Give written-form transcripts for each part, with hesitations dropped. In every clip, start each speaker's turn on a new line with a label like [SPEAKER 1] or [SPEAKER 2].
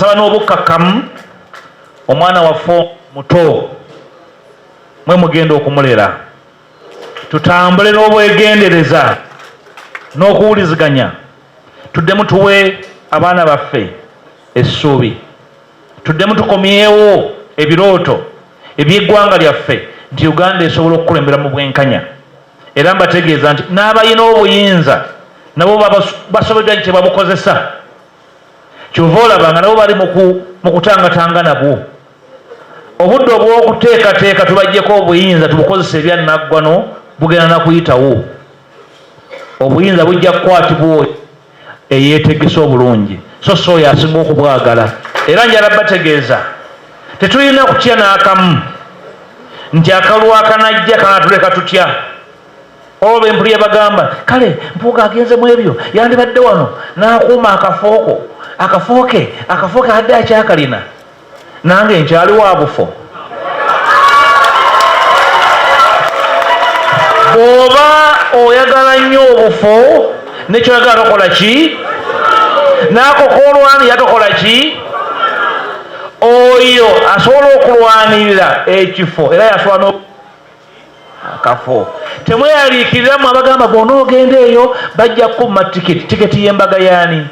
[SPEAKER 1] nsaba n'obukkakkamu omwana waffe muto mwe mugenda okumulera tutambule n'obwegendereza n'okuwuliziganya tuddemu tuwe abaana baffe essuubi tuddemu tukomyewo ebirooto eby'eggwanga lyaffe nti Uganda esobola okukulembera mu bwenkanya era mbategeeza nti n'abalina obuyinza nabo basoboddwa nti tebabukozesa kyova olabanga nabo bali mu kutangatanga nabwo obudde obw'okuteekateeka tubajjeko obuyinza tubukozesa ebyannaggwano bugenda nakuyitawo obuyinza bujja kukwatibwa eyeetegesa obulungi so oyo asinga okubwagala era njala bategeeza tetulina kutya n'akamu nti akalwa akanajja kanatuleka tutya olwo empulya bagamba kale Mpuuga agenze mu ebyo yandibadde wano n'akuuma akafooke adde akyakalina nange nkyali wa bufo bw'oba oyagala nnyo obufo nekyoyagala tokola ki naako koolwani yatokola ki oyo asobola okulwanirira ekifo era yasobola akafo temweyaliikiriramu abagamba bw'ona ogenda eyo bajja kukuma tiketi y'embaga yaani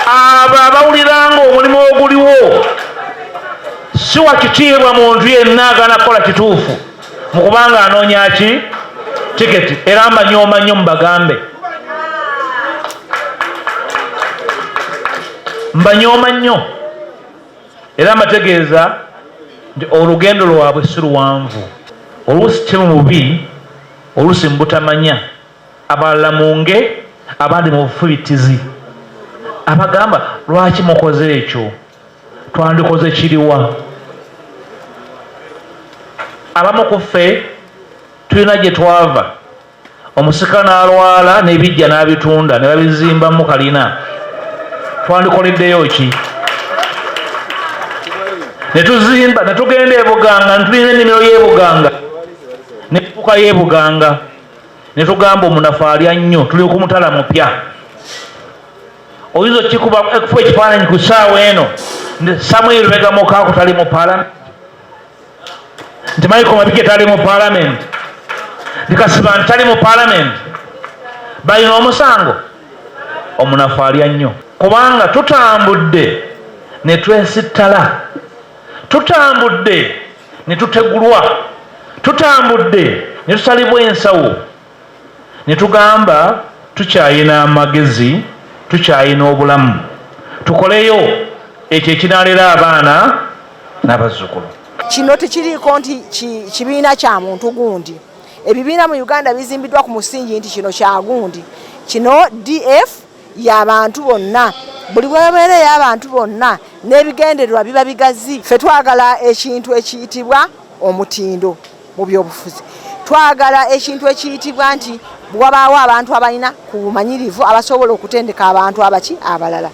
[SPEAKER 1] abo abawuliranga omulimu oguliwo si wa kitiibwa muntu yenna agana kukola kituufu mu kubanga anoonya ki tiketi era mbanyooma nnyo mubagambe mbanyooma nnyo era mbategeeza nti olugendo lwabwe si luwanvu oluusi kimu mubi oluusi mubutamanya abalala munge abandi mu bufubitizi abagamba lwaki mukoze ekyo twandikoze kiriwa abamu ku ffe tulina gye twava omusika n'alwala n'ebijja n'abitunda ne babizimbamu kalina twandikoleddeyo ki ne tuzimba ne tugenda e Buganga ne tulina ennimiro y'e Buganga ne tuuka y'e Buganga ne tugamba omunafu alya nnyo tuli ku mutala mupya oyinza okikuba ekufa ekifaananyi ku ssaawa eno Samuel Lubega Mokaaku tali mu paalamenti nti Michael Mabike tali mu paalamenti nti Kasiba tali mu paalamenti balina omusango omunafu alya nnyo kubanga tutambudde ne twesittala tutambudde ne tutegulwa tutambudde ne tusalibwa ensawo ne tugamba tukyayina amagezi tukyayina obulamu tukoleyo ekyo ekinaalera abaana n'abazzukulu
[SPEAKER 2] kino tekiriiko nti kibiina kya muntu gundi ebibiina mu Uganda bizimbiddwa ku musingi nti kino kya gundi kino DF y'abantu bonna buli bwebeera ey'abantu bonna n'ebigendererwa biba bigazi ffe twagala ekintu ekiyitibwa omutindo mu byobufuzi twagala ekintu ekiyitibwa nti bwabaawo abantu abalina ku bumanyirivu abasobola okutendeka abantu abalala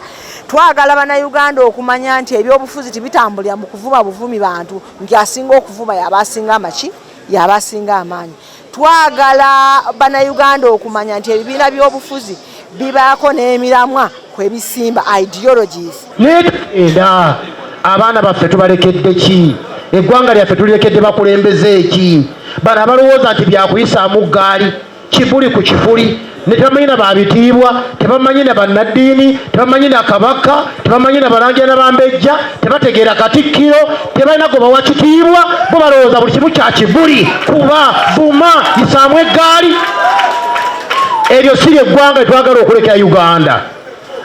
[SPEAKER 2] twagala bannayuganda okumanya nti ebyobufuzi tibitambulira mu kuvuma buvumi bantu nti asinga okuvuma yabasinga amaanyi twagala bannayuganda okumanya nti ebibiina by'obufuzi bibaako n'emiramwa kwebisimba ideologies
[SPEAKER 3] era abaana baffe tubalekedde ki eggwanga lyaffe tulirekedde bakulembeze eki bano abalowooza nti byakuyisaamu ggaali kibuli ku kibuli ne tebamanyi na babitiibwa tebamanyi na bannaddiini tebamanyi na kabaka tebamanyi na balangira na bambejja tebategeera katikkiro tebalina gwe bawa kitiibwa bo balowooza buli kimu kya kibuli kuba buma yisaamu eggaali eryo si lyeggwanga lyetwagala okulekera Uganda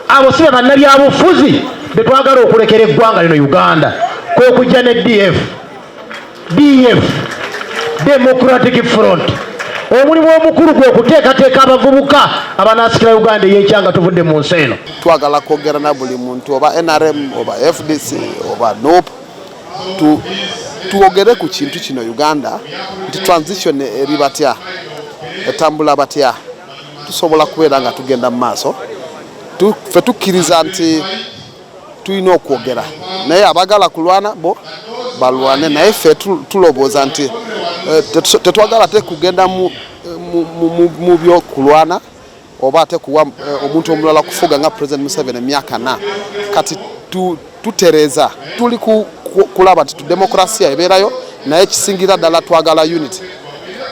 [SPEAKER 3] abo si be bannabyabufuzi betwagala okulekera eggwanga lino Uganda kwokujja ne DF Democratic Front omulimu omukulu gwe okuteekateeka abavubuka abanaasikira Uganda ey'ekyanga tuvudde mu nsi eno
[SPEAKER 4] twagala kwogera na buli muntu oba NRM oba FDC oba NUP tuwogere ku kintu kino Uganda nti transition eri batya etambula batya tusobola kubeera nga tugenda mu maaso ffe tukkiriza nti tulina okwogera naye abagala kulwana bo balwane naye ffe tulowooza nti tetwagala te kugenda mu byokulwana oba ate kuwa omuntu omulala kufuga nga President Museveni emyaka 4 kati tutereza tuli kulaba nti demokrasia ebeerayo naye kisingira ddala twagala unity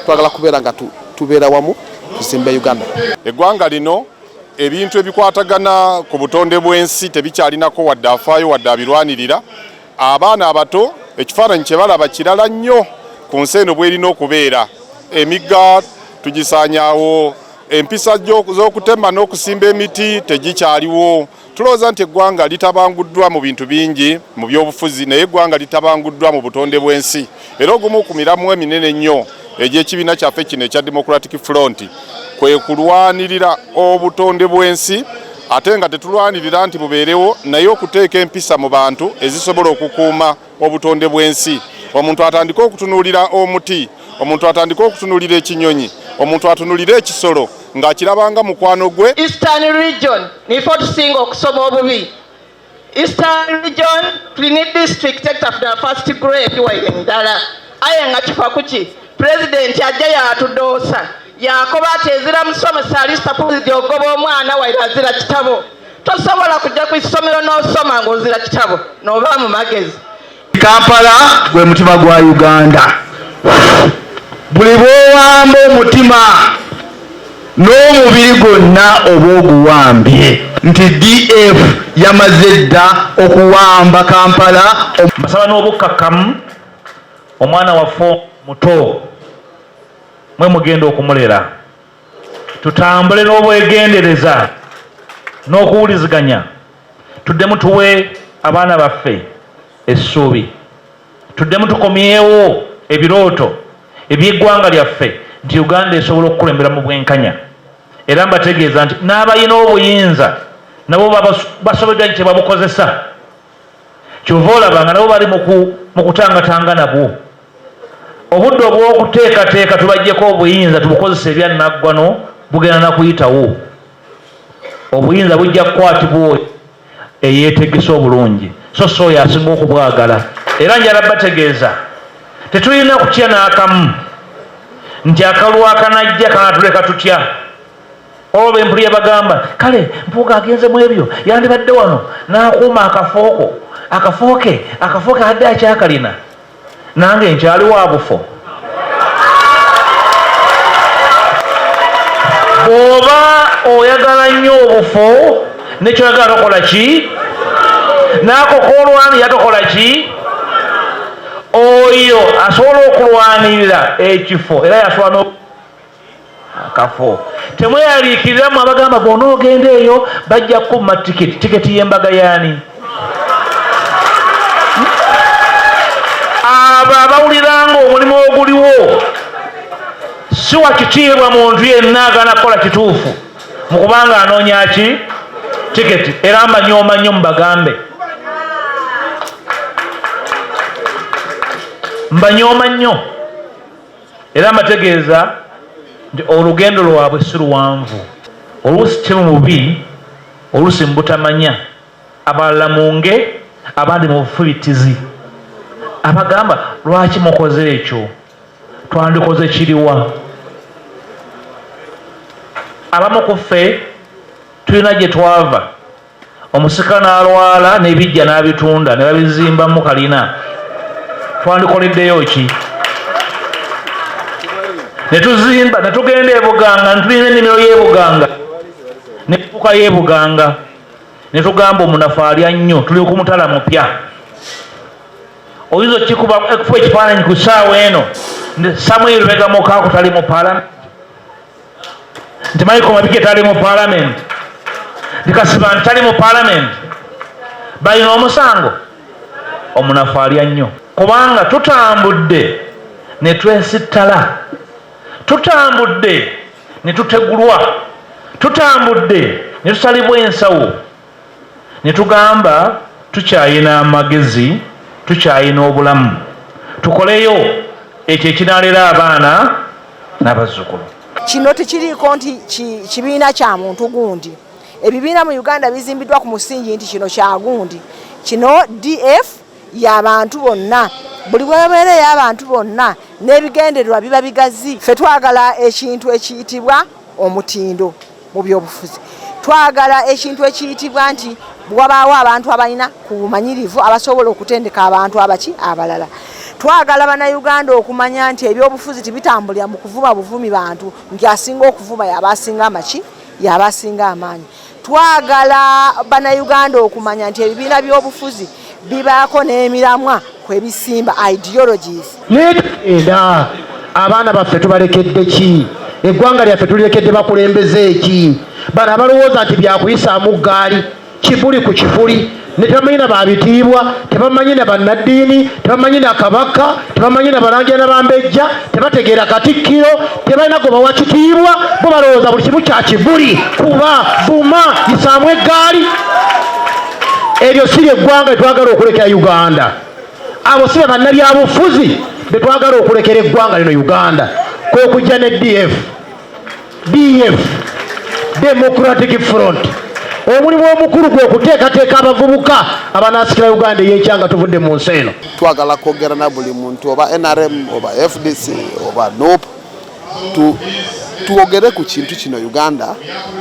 [SPEAKER 4] twagala kubeera nga tubeera wamu tuzimbe Uganda.
[SPEAKER 5] Eggwanga lino ebintu ebikwatagana ku butonde bw'ensi tebikyalinako wadde afaayo wadde abirwanirira. Abaana abato ekifaananyi kye balaba kirala nnyo ku nsi eno bw'erina okubeera. Emigga tugisaanyaawo, empisa z'okutema n'okusimba emiti tegikyaliwo. Tulowooza nti eggwanga litabanguddwa mu bintu bingi mu byobufuzi naye eggwanga litabanguddwa mu butonde bw'ensi. Era ogumu ku miramu eminene nnyo egy'ekibiina kyaffe kino ekya Democratic Front kwe kulwanirira obutonde bw'ensi ate nga tetulwanirira nti bubeerewo naye okuteeka empisa mu bantu ezisobola okukuuma obutonde bw'ensi. Omuntu atandika okutunuulira omuti, omuntu atandika okutunuulira ekinyonyi, omuntu atunulira ekisolo ng'akirabanga mukwano gwe.
[SPEAKER 6] Eastern region nifo tusinga okusoma obubi. Eastern region tulina district etafuna first grade waire ndala aye nga kifa kuki president ajja yatudoosa yakoba atezera musomesa alista pulidi ogoba omwana waire azira kitabo tosobola kujja ku isomero n'osoma ng'ozira kitabo n'oba mu magezi.
[SPEAKER 3] Kampala gwe mutima gwa Uganda. Buli bw'owamba omutima n'omubiri gwonna oba oguwambye nti DF yamaze dda okuwamba Kampala.
[SPEAKER 1] Mbasaba n'obukkakkamu omwana waffe muto mwe mugenda okumulera tutambule n'obwegendereza n'okuwuliziganya tuddemu tuwe abaana baffe essuubi tuddemu tukomyewo ebirooto eby'eggwanga lyaffe nti Uganda esobola okukulembera mu bwenkanya. Era mbategeeza nti n'abalina obuyinza nabo basoboddwa kye babukozesa kyova olabanga nabo bali mu kutangatanga nabwo. Obudde obw'okuteekateeka tubaggyeko obuyinza tubukozesa ebyannaggwano bugenda na kuyitawo. Obuyinza bujja kukwatibwa eyeetegesa obulungi so oyo asinga okubwagala. Era njala bategeeza tetulina kutya n'akamu nti akalwa akanajja kanatuleka tutya. Olwo empulira bagamba kale Mpuuga agenze mu ebyo yandibadde wano n'akuuma akafooke adde akyakalina nange nkyali wa bufo. Bw'oba oyagala nnyo obufo nekyoyagala tokola ki? N'ako koolwanirira tokola ki? Oyo asobola okulwanirira ekifo era yasobola akafo. Temweyaliikiriramu abagamba bw'onoogenda eyo bajja kukuma tiketi y'embaga yaani? Abo abawuliranga omulimu oguliwo si wa kitiibwa muntu yenna agaana kukola kituufu mu kubanga anoonya ki tiketi. Era mbanyooma nnyo mubagambe, mbanyooma nnyo era mbategeeza nti olugendo lwabwe si luwanvu. Oluusi kye mu bubi, oluusi mu butamanya, abalala munge, abandi mu bufubitizi. Abagamba lwaki mukoze ekyo? Twandikoze kiriwa? Abamu ku ffe tulina gye twava. Omusika n'alwala n'ebijja n'abitunda ne babizimbamu kalina. Twandikoleddeyo ki? Ne tuzimba ne tugenda e Buganga ne tulina ennimiro y'e Buganga ne tutuuka y'e Buganga ne tugamba omunafu alya nnyo tuli ku mutala mupya. Oyinza okikuba ekufa ekifaananyi ku ssaawa eno Samuel Lubega Mukaako tali mu paalamenti, nti Michael Mabike tali mu paalamenti, nti Kasibani tali mu paalamenti. Balina omusango? Omunafu alya nnyo. Kubanga tutambudde ne twesittala, tutambudde ne tutegulwa, tutambudde ne tusalibwa ensawo, ne tugamba tukyayina amagezi, tukyayina obulamu, tukoleyo ekyo ekinaalera abaana n'abazzukulu.
[SPEAKER 2] Kino tekiriiko nti kibiina kya muntu gundi. Ebibiina mu Uganda bizimbiddwa ku musingi nti kino kya gundi. Kino DF y'abantu bonna, buli bwebeera ey'abantu bonna n'ebigendererwa biba bigazi. Ffe twagala ekintu ekiyitibwa omutindo. mu byobufuzi. Twagala ekintu ekiyitibwa nti bwabaawo abantu abalina ku bumanyirivu abasobola okutendeka abantu abalala. Twagala bannayuganda okumanya nti ebyobufuzi tibitambulira mu kuvuma buvumi bantu nti asinga okuvuma yabasinga amaanyi. Twagala bannayuganda okumanya nti ebibiina by'obufuzi bibaako n'emiramwa kwebisimba ideologies.
[SPEAKER 3] Nenda abaana baffe tubalekedde ki? Eggwanga lyaffe tulirekedde bakulembeze ki? Bano abalowooza nti byakuyisaamu ggaali kibuli ku kifuli ne tebamanyi na babitiibwa, tebamanyi na bannaddiini, tebamanyi na kabaka, tebamanyi na balangira na bambejja, tebategeera katikkiro, tebalina gwe bawa kitiibwa, bo balowooza buli kimu kya kibuli, kuba buma isaamu eggaali. Eryo si ly'eggwanga lyetwagala okulekera Uganda. Abo si be bannabyabufuzi be twagala okulekera eggwanga lino Uganda. Kwe kujja ne DF Democratic Front. Omulimu omukulu gwe okuteekateeka abavubuka abanaasikira Uganda ey'enkyanga tuvudde mu nsi eno.
[SPEAKER 4] Twagala kwogera na buli muntu oba NRM oba FDC oba NOP tuwogere ku kintu kino Uganda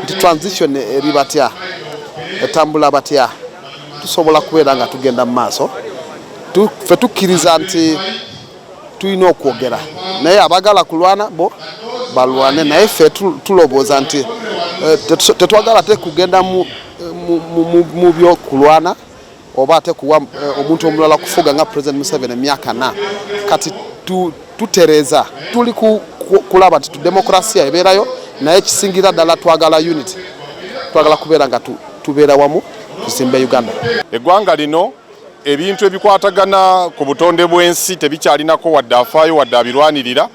[SPEAKER 4] nti transition eri batya etambula batya tusobola kubeera nga tugenda mu maaso. Ffe tukkiriza nti tulina okwogera naye abagala kulwana bo balwane naye ffe tulowooza nti tetwagala te kugenda mu byokulwana oba ate kuwa omuntu omulala kufuga nga President Museveni emyaka 4 kati tutereza tuli kulaba nti demokrasia ebeerayo naye kisingira ddala twagala unity, twagala kubeera nga tubeera wamu tusimbe Uganda.
[SPEAKER 5] Eggwanga lino ebintu ebikwatagana ku butonde bw'ensi tebikyalinako wadde afaayo wadde abirwanirira.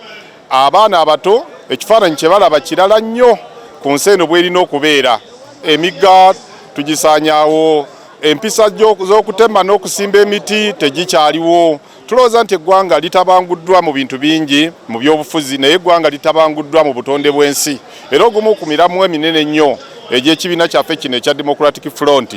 [SPEAKER 5] Abaana abato ekifaananyi kye balaba kirala nnyo ku nsi eno bw'erina okubeera. Emigga tugisaanyaawo, empisa z'okutema n'okusimba emiti tegikyaliwo. Tulowooza nti eggwanga litabanguddwa mu bintu bingi mu byobufuzi naye eggwanga litabanguddwa mu butonde bw'ensi. Era ogumu ku miramu eminene nnyo egy'ekibiina kyaffe kino ekya Democratic Front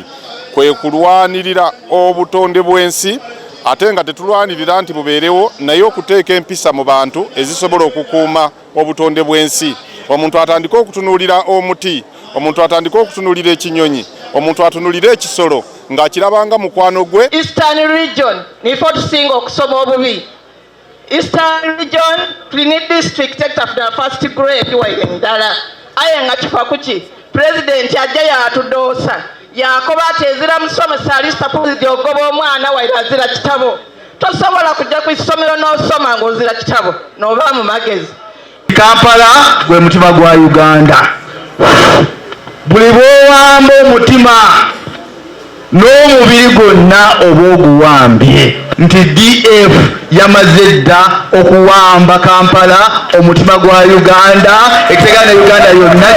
[SPEAKER 5] kwe kulwanirira obutonde bw'ensi ate nga tetulwanirira nti bubeerewo naye okuteeka empisa mu bantu ezisobola okukuuma obutonde bw'ensi. Omuntu atandika okutunuulira omuti, omuntu atandika okutunuulira ekinyonyi, omuntu atunuulira ekisolo ng'akirabanga mukwano gwe.
[SPEAKER 6] Eastern region nifo tusinga okusoma obubi. Eastern region tulina district etafuna first grade waire ndala aye nga kifa kuki president ajja yatudoosa yakoba atezira musomesa alista pulidi ogoba omwana waire azira kitabo tosobola kujja ku isomero n'osoma ng'ozira kitabo n'oba mu magezi.
[SPEAKER 7] Kampala gwe mutima gwa Uganda. Buli bw'owamba omutima n'omubiri gwonna oba oguwambye nti DF yamaze dda okuwamba Kampala omutima gwa Uganda ekitegeeza Uganda yonna